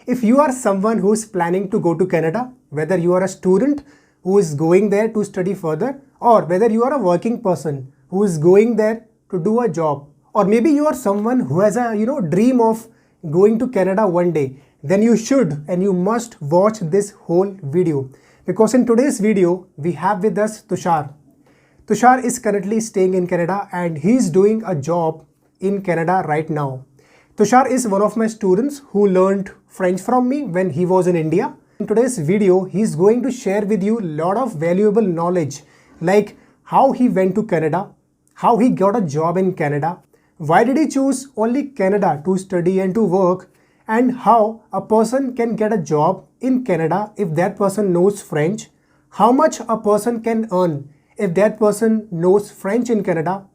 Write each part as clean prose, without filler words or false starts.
If you are someone who is planning to go to Canada, whether you are a student who is going there to study further, or whether you are a working person who is going there to do a job, or maybe you are someone who has a dream of going to Canada one day, then you should and you must watch this whole video, because in today's video we have with us Tushar. Tushar is currently staying in Canada and he is doing a job in Canada right now. Tushar is one of my students who learned French from me when he was in India. In today's video, he is going to share with you a lot of valuable knowledge, like how he went to Canada, how he got a job in Canada, why did he choose only Canada to study and to work, and how a person can get a job in Canada if that person knows French, how much a person can earn if that person knows French in Canada,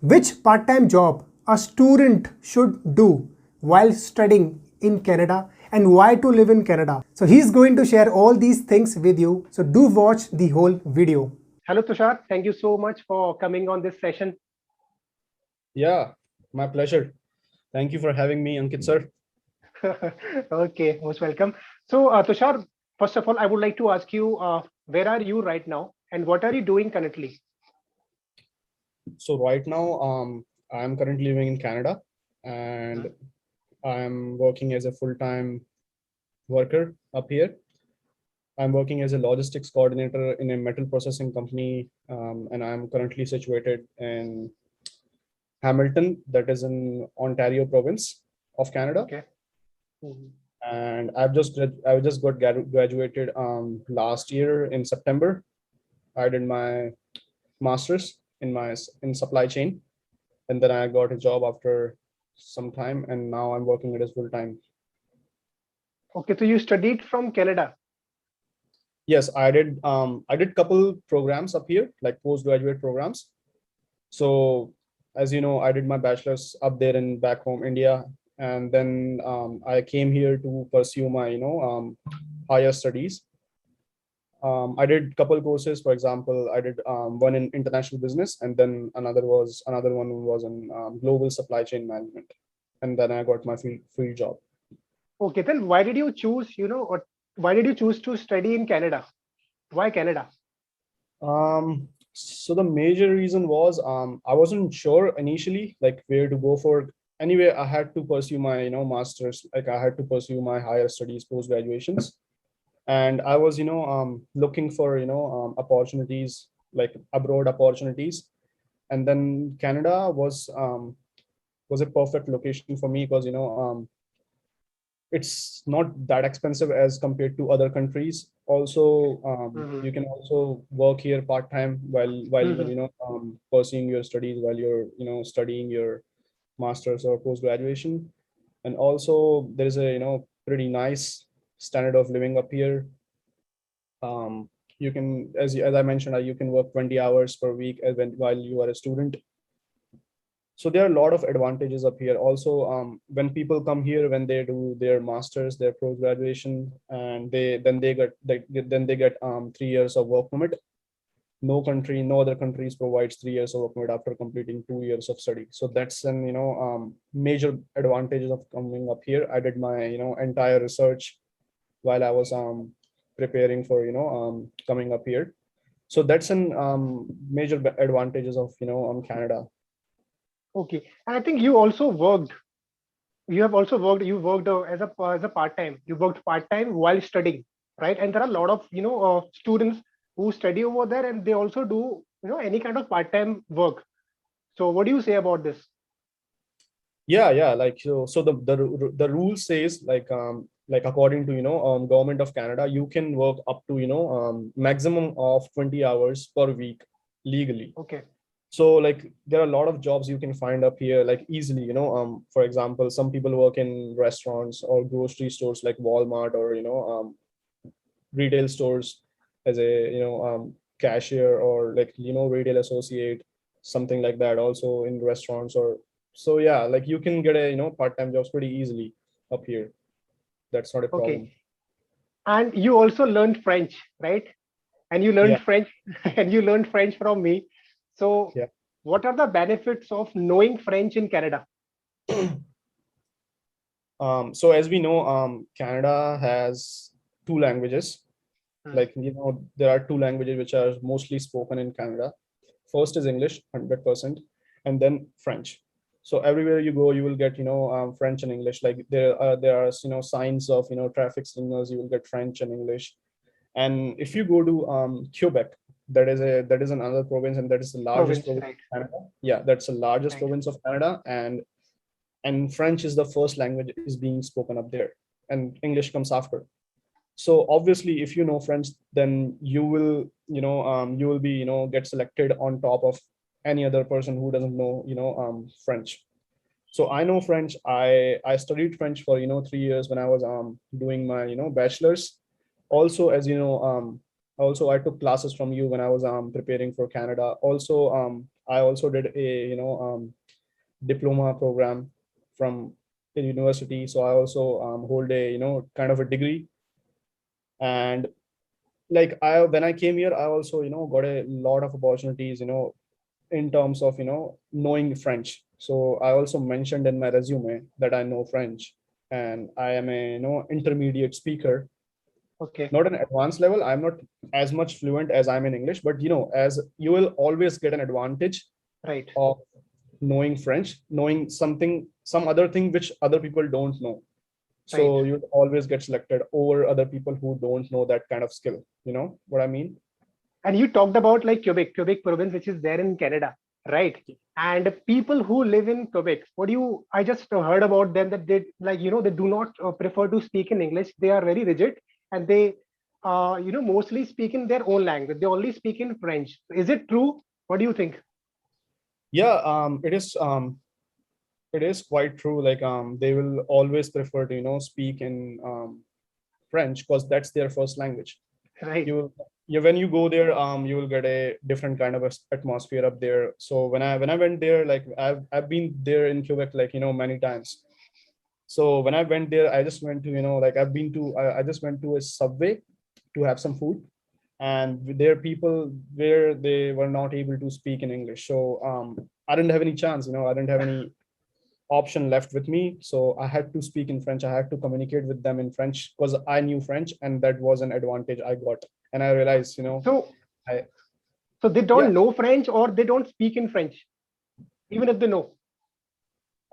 which part-time job a student should do while studying in Canada, and why to live in Canada. So he's going to share all these things with you. So do watch the whole video. Hello Tushar, thank you so much for coming on this session. Yeah, my pleasure. Thank you for having me, Ankit sir. Okay, most welcome. So Tushar, first of all, I would like to ask you, where are you right now and what are you doing currently? So right now, I'm currently living in Canada and I'm working as a full-time worker up here. I'm working as a logistics coordinator in a metal processing company, and I'm currently situated in Hamilton, that is in Ontario province of Canada. Okay. Mhm. And I just got graduated last year in September. I did my master's in supply chain, and then I got a job after some time, and now I'm working it as full time. Okay, so you studied from Canada. Yes, I did couple programs up here, like postgraduate programs. So as you know, I did my bachelor's up there in back home India, and then I came here to pursue my higher studies. I did couple courses. For example, I did one in international business, and then another one was in global supply chain management, and then I got my field job. Okay, then why did you choose, or why did you choose to study in Canada? Why Canada? So the major reason was I wasn't sure initially like where to go for. Anyway, I had to pursue my masters. Like I had to pursue my higher studies, post graduations, and I was looking for opportunities, like abroad opportunities, and then Canada was a perfect location for me because it's not that expensive as compared to other countries. Also, Mhm. you can also work here part time while you're Mhm. pursuing your studies, while you're studying your masters or post graduation. And also there is a pretty nice standard of living up here. You can, as I mentioned, you can work 20 hours per week while you are a student. So there are a lot of advantages up here. Also, when people come here, when they do their masters, their post graduation, and then they get 3 years of work permit. No other countries provides 3 years of work permit after completing 2 years of study. So that's an major advantages of coming up here. I did my entire research while I was preparing for coming up here. So that's an major advantages of Canada. Okay, and I think you also worked. You have also worked. You worked as a part time. You worked part time while studying, right? And there are a lot of students who study over there, and they also do any kind of part time work. So, what do you say about this? Yeah, like so the rule says like according to government of Canada, you can work up to maximum of 20 hours per week legally. Okay. So like there are a lot of jobs you can find up here like easily. For example, some people work in restaurants or grocery stores like Walmart, or retail stores as a cashier, or like retail associate, something like that. Also in restaurants, or so yeah, like you can get a part-time jobs pretty easily up here. That's not a Okay. problem. And you also learned French, right? And you Yeah, learned French, and you learned French from me. So, yeah. what are the benefits of knowing French in Canada? So as we know, Canada has two languages. Hmm. Like, there are two languages which are mostly spoken in Canada. First is English, 100%, and then French. So everywhere you go, you will get, French and English. Like there are, signs of, traffic signals, you will get French and English. And if you go to Quebec, that is another province, and that is the largest Province, province right? of Canada. Yeah, that's the largest Right. province of Canada, and French is the first language is being spoken up there, and English comes after. So obviously, if you know French, then you will, you will be, get selected on top of any other person who doesn't know, French. So I know French. I studied French for 3 years when I was doing my bachelor's. Also, as you know, also I took classes from you when I was preparing for Canada. Also, I also did a diploma program from a university. So I also hold a kind of a degree. And like when I came here, I also got a lot of opportunities in terms of knowing French. So I also mentioned in my resume that I know French, and I am a intermediate speaker, Okay. not an advanced level. I'm not as much fluent as I'm in English, but as you will always get an advantage Right. of knowing French, knowing some other thing which other people don't know. Right. So you'd always get selected over other people who don't know that kind of skill. You know what I mean? And you talked about like Quebec province, which is there in Canada, right? And people who live in Quebec, I just heard about them that they like, they do not prefer to speak in English. They are very rigid, and they, mostly speak in their own language. They only speak in French. Is it true? What do you think? Yeah, it is quite true. Like they will always prefer to speak in French because that's their first language. Right. You will, yeah, when you go there, you will get a different kind of atmosphere up there. So when I went there, like I've been there in Quebec, like many times. So when I went there, I just went to like I just went to a Subway to have some food, and there are people where they were not able to speak in English. So I didn't have any chance. I didn't have any option left with me. So I had to speak in French. I had to communicate with them in French because I knew French, and that was an advantage I got. And I realized, So, I so they yeah, don't know French, or they don't speak in French, even if they know.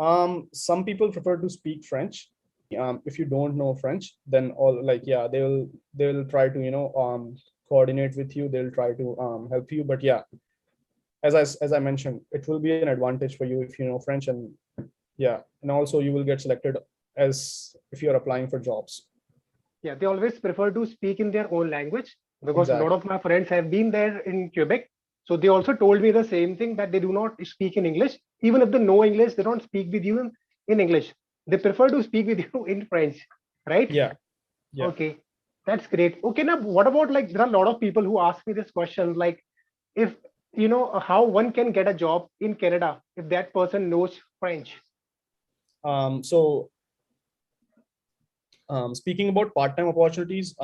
some people prefer to speak French. If you don't know French, then all like yeah, they will try to coordinate with you. They'll try to help you. But yeah, as I mentioned, it will be an advantage for you if you know French, and yeah, and also you will get selected as if you're applying for jobs. Yeah, they always prefer to speak in their own language, because a lot Exactly. of my friends have been there in Quebec. So they also told me the same thing, that they do not speak in English. Even if they know English, they don't speak with you in English. They prefer to speak with you in French, right? Yeah. Yeah. Okay, that's great. Okay, now what about, like, there are a lot of people who ask me this question, like, if how one can get a job in Canada if that person knows French. So speaking about part-time opportunities,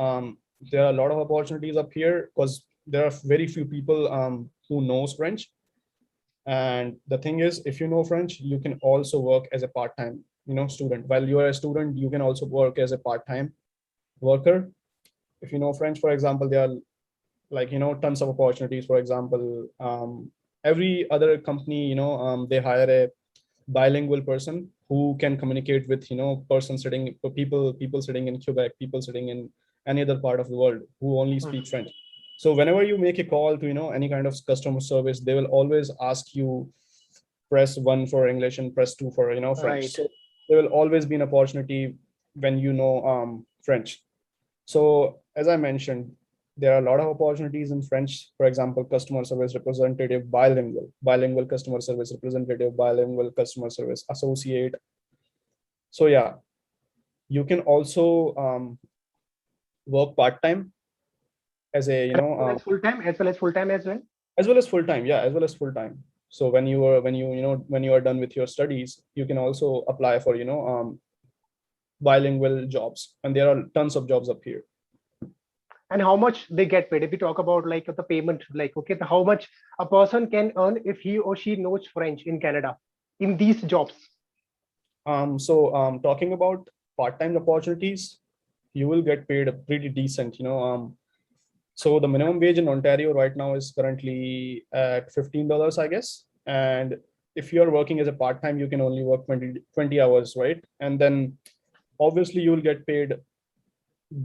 there are a lot of opportunities up here because there are very few people who knows French. And the thing is, if you know French, you can also work as a part-time, student. While you are a student, you can also work as a part-time worker. If you know French, for example, there are like tons of opportunities. For example, every other company, they hire a bilingual person who can communicate with person sitting people sitting in Quebec, people sitting in any other part of the world who only speak French. So whenever you make a call to any kind of customer service, they will always ask you press 1 for English and press 2 for French. Right. So there will always be an opportunity when you know French. So as I mentioned, there are a lot of opportunities in French. For example, customer service representative, bilingual customer service representative, bilingual customer service associate. So yeah, you can also work part-time as a As well as full time, as well. as well as full-time. Yeah, as well as full-time. So when you are done with your studies, you can also apply for bilingual jobs, and there are tons of jobs up here. And how much they get paid? If we talk about, like, the payment, like, okay, how much a person can earn if he or she knows French in Canada in these jobs. Talking about part-time opportunities, you will get paid pretty decent, so the minimum wage in Ontario right now is currently at $15, I guess. And if you're working as a part-time, you can only work 20 hours, right? And then obviously you will get paid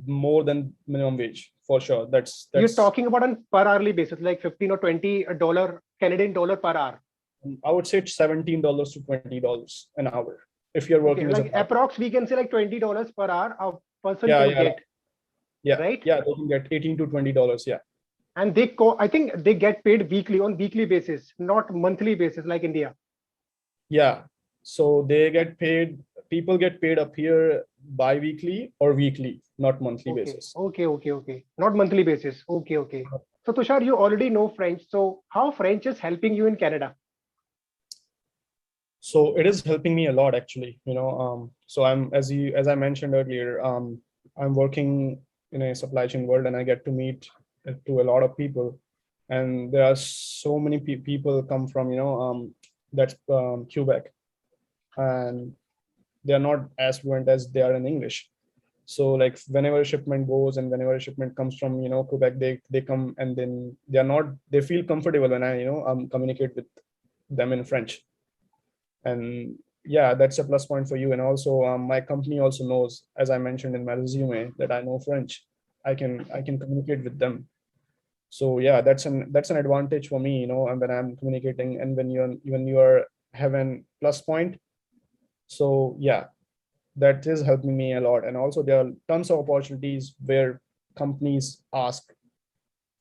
more than minimum wage for sure. You're That's talking about on per hourly basis, like 15 or $20 Canadian dollar per hour. I would say it's $17 to $20 an hour if you're Okay, working as a like approx, we can say like $20 per hour a person yeah can yeah get, yeah right? yeah they can get 18 to $20, yeah. And I think they get paid weekly on weekly basis, not monthly basis like India. Yeah, so they get paid, people get paid up here bi-weekly or weekly, not monthly Okay, basis. okay. Not monthly basis. Okay. So Tushar, you already know French. So how French is helping you in Canada? So it is helping me a lot actually, so as I mentioned earlier, I'm working in a supply chain world and I get to meet to a lot of people, and there are so many people come from, that's Quebec, and they are not as fluent as they are in English. So like whenever a shipment goes and whenever a shipment comes from, Quebec, they come, and then they feel comfortable when I communicate with them in French. And yeah, that's a plus point for you. And also my company also knows, as I mentioned in my resume, that I know French. I can communicate with them. So yeah, that's an advantage for me, and when I'm communicating, and when you are have an plus point. So yeah, that is helping me a lot. And also there are tons of opportunities where companies ask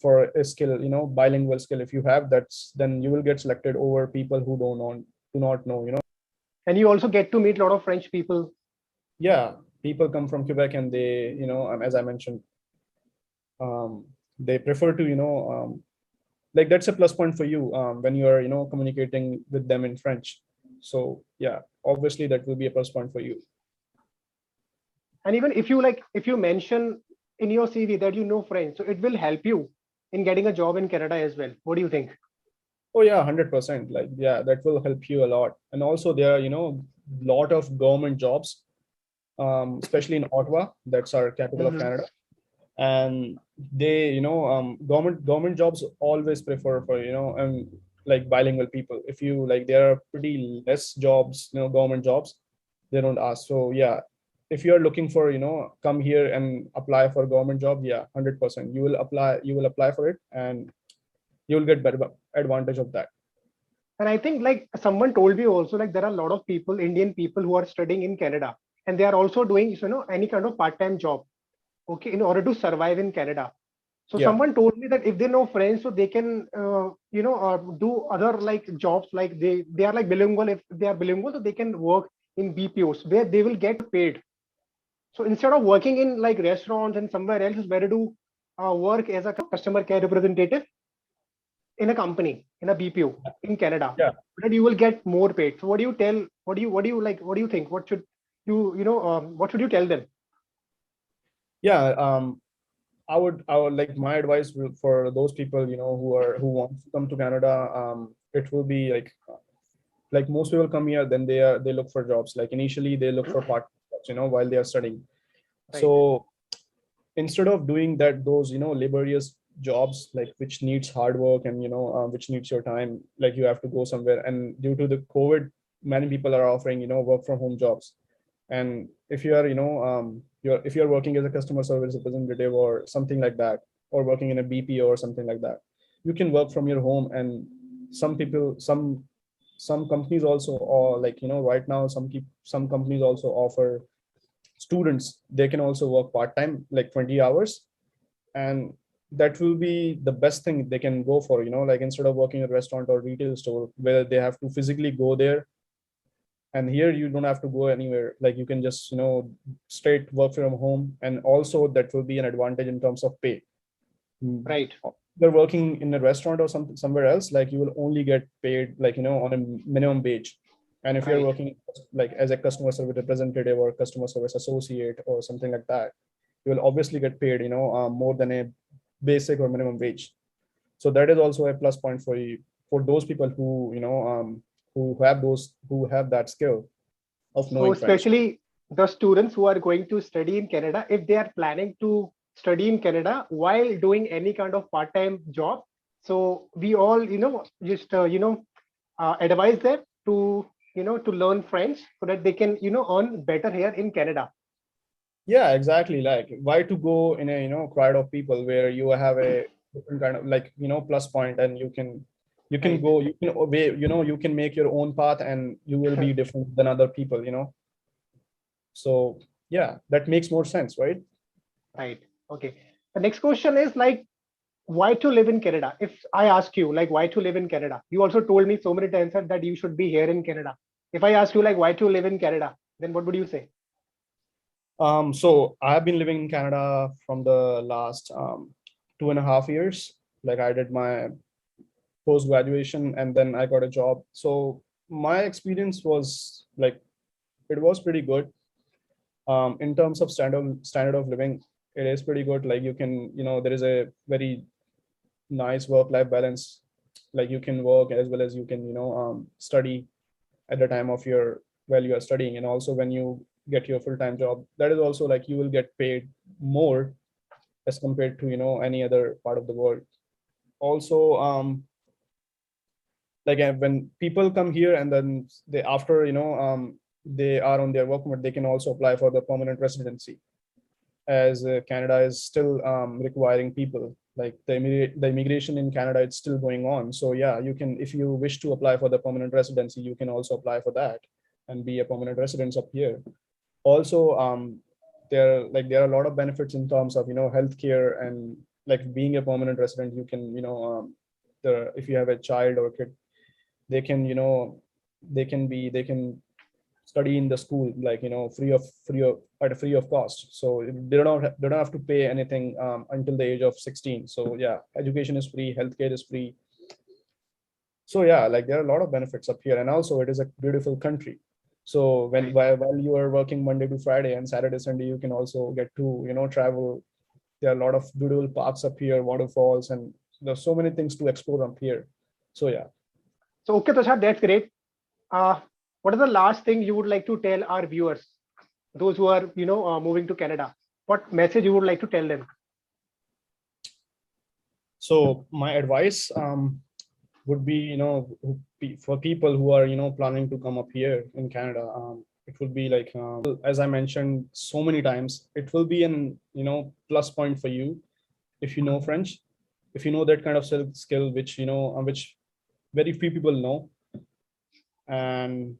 for a skill, bilingual skill. If you have that, then you will get selected over people who do not know. And you also get to meet a lot of French people. Yeah, people come from Quebec and they, as I mentioned, they prefer to, like that's a plus point for you when you are, communicating with them in French. So yeah, obviously that will be a plus point for you. And even if you mention in your CV that you know French, so it will help you in getting a job in Canada as well. What do you think? Oh yeah, 100%. Like, yeah, that will help you a lot. And also there are, lot of government jobs, especially in Ottawa, that's our capital of Mhm. Canada. And they, government jobs always prefer for, like bilingual people. If you like, there are pretty less jobs, government jobs, they don't ask. So yeah, if you're looking for, come here and apply for a government job, yeah, 100%. You will apply for it, and you'll get better advantage of that. And I think like someone told me also, like there are a lot of people, Indian people who are studying in Canada, and they are also doing, any kind of part-time job, okay, in order to survive in Canada. So Yeah. someone told me that if they know French, so they can, do other like jobs, like they are like bilingual. If they are bilingual, so they can work in BPOs where they will get paid. So instead of working in like restaurants and somewhere else, it's better to work as a customer care representative in a company, in a BPO in Canada, Yeah. then you will get more paid. So what do you tell? What do you think? What should what should you tell them? Yeah. I would like, my advice for those people, who want to come to Canada, it will be like most people come here, then they look for jobs. Like initially they look for part jobs, while they are studying. Right, So instead of doing that, those, laborious jobs, like which needs hard work, and which needs your time, like you have to go somewhere, and due to the COVID, many people are offering, work from home jobs. And if you are, if you're working as a customer service representative or something like that, or working in a BPO or something like that, you can work from your home. And some people, some companies also, or like, right now, some companies also offer students, they can also work part-time, like 20 hours. And that will be the best thing they can go for, like instead of working at a restaurant or retail store where they have to physically go there. And here you don't have to go anywhere, like you can just, straight work from home. And also that will be an advantage in terms of pay. Mm. right, You're working in a restaurant or somewhere else, like you will only get paid, like, on a minimum wage. And if you're right. working like as a customer service representative or customer service associate or something like that, you will obviously get paid, more than a basic or minimum wage. So that is also a plus point for you, for those people who, who have that skill. of So knowing French. especially the students who are going to study in Canada, if they are planning to study in Canada while doing any kind of part-time job, so we all, just advise them to, to learn French so that they can, earn better here in Canada. Yeah, exactly. Like, why to go in a crowd of people where you have a different kind of, like, plus point, and you can Right. go, you can make your own path, and you will be different than other people. So yeah, that makes more sense, right? Right. Okay. The next question is like, why to live in Canada? If I ask you like why to live in Canada, you also told me so many times that you should be here in Canada. If I ask you like why to live in Canada, then what would you say? So I've been living in Canada from the last 2.5 years. Like, I did my post graduation and then I got a job. So my experience was like, it was pretty good. In terms of standard of living, it is pretty good. Like, you can, there is a very nice work life balance. Like, you can work as well as you can, study at the time of your while you are studying, and also when you get your full-time job, that is also like you will get paid more as compared to any other part of the world. Also, like, when people come here and then they after they are on their work permit, they can also apply for the permanent residency, as Canada is still requiring people. Like, the immigration in Canada, it's still going on. So yeah, you can, if you wish to apply for the permanent residency, you can also apply for that and be a permanent resident up here. Also, there are a lot of benefits in terms of healthcare, and like being a permanent resident, you can if you have a child or kid, they can they can study in the school, like free of cost. So they don't have to pay anything until the age of 16. So yeah, education is free, healthcare is free. So yeah, like, there are a lot of benefits up here, and also it is a beautiful country. So Right. while you are working Monday to Friday and Saturday Sunday, you can also get to travel. There are a lot of beautiful parks up here, waterfalls, and there's so many things to explore up here. So yeah. So okay, Tushar, that's great. Uh, what is the last thing you would like to tell our viewers, those who are moving to Canada? What message you would like to tell them? So my advice would be, for people who are planning to come up here in Canada. It would be like, as I mentioned so many times, it will be an plus point for you if you know French, if you know that kind of skill, which which very few people know. And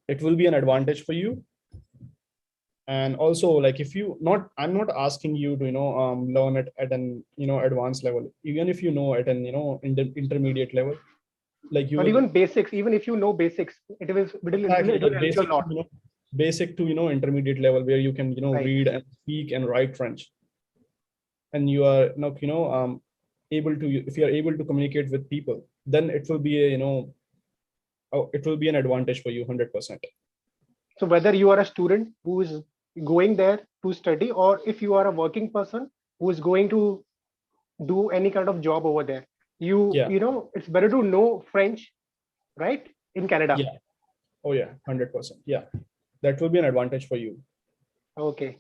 it will be an advantage for you. And also, like, if you not I'm not asking you to learn it at an advanced level. Even if you know at an intermediate level, like, you Or will. even basics, even if you know basics, Exactly, it will like help you a lot. basic to intermediate level, where you can Right. read and speak and write French, and you are not able to, if you are able to communicate with people, then it will be a it will be an advantage for you 100%. So whether you are a student who is going there to study, or if you are a working person who is going to do any kind of job over there, Yeah, it's better to know French, right? In Canada. yeah, oh yeah, 100%, yeah, that will be an advantage for you. Okay.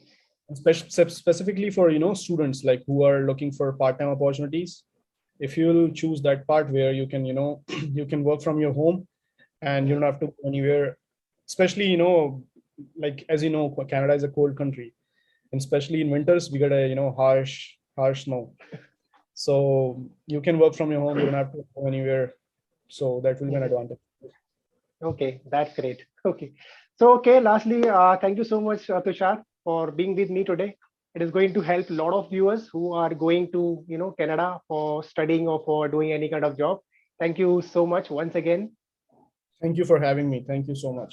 Specifically for students, like, who are looking for part-time opportunities. If you'll choose that part where you can you can work from your home, and you don't have to go anywhere. Especially, like, as you know, Canada is a cold country, and especially in winters we get a harsh snow. So you can work from your home, you don't have to go anywhere. So that will be an Mhm. advantage. Okay, that's great. Okay. So, okay, lastly, thank you so much, Tushar, for being with me today. It is going to help a lot of viewers who are going to, Canada for studying or for doing any kind of job. Thank you so much once again. Thank you for having me. Thank you so much.